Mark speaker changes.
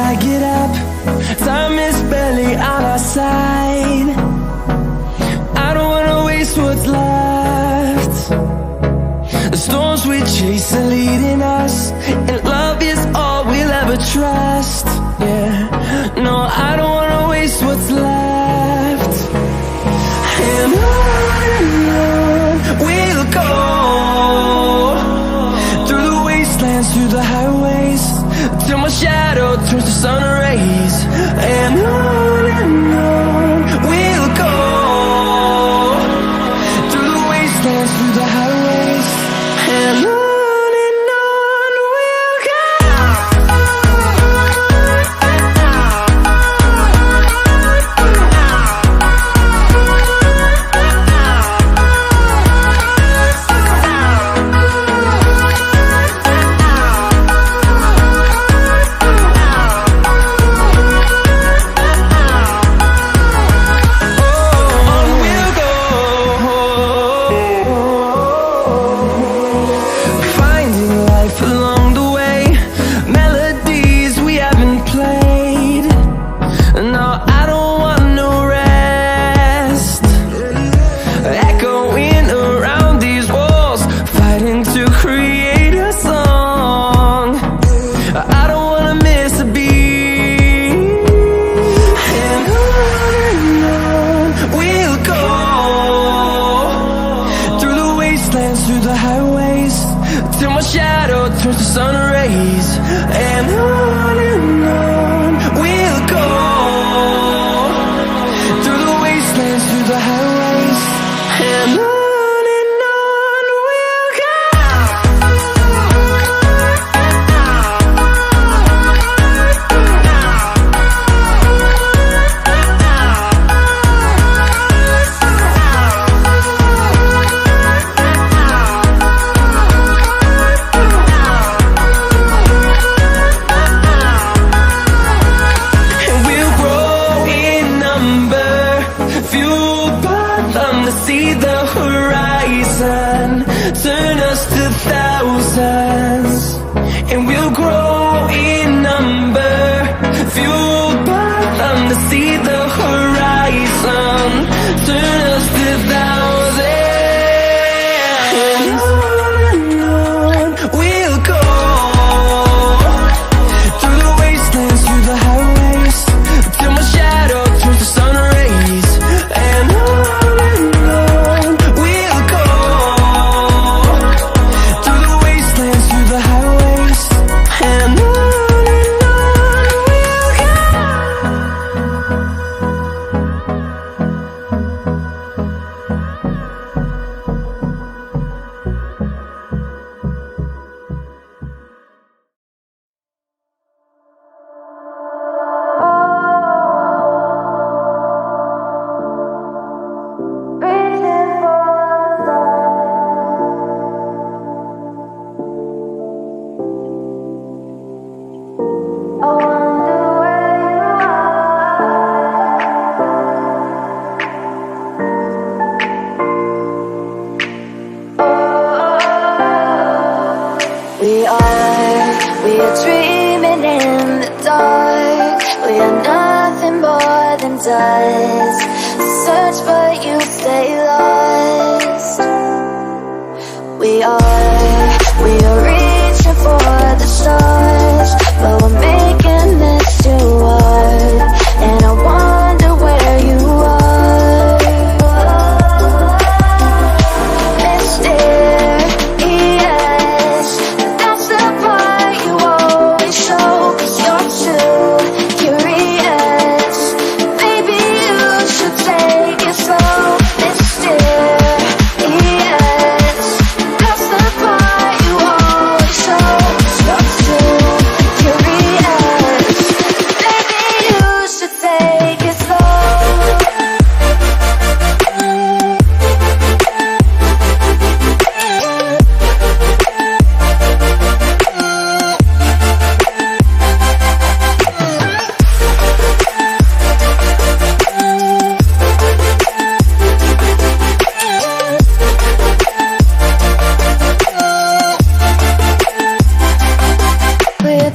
Speaker 1: I get up, time is barely on our side. I don't wanna waste what's left. The storms we chase are leading us, and love is all we'll ever trust. Yeah, no, I don't wanna waste what's left. And on we'll go, through the wastelands, through the highways, till my shadow turns to sun rays. And on we'll go, through the wastelands, through the highways, and on we'll go. Through the highways, till my shadow turns to sun rays. And on we'll go, through the wastelands, through the highways, and on we'll go. See the horizon, turn us to thousands, and we'll grow in number, fueled by them. To see the horizon, turn us to thousands, and on we'll go, through the wastelands, through the highways, till my shadow turns to sun rays. And
Speaker 2: we are dreaming in the dark. We are nothing more than dust. Search but you stay lost. We are reaching for the stars, but we're making this too hard. And I wonder where you are. We're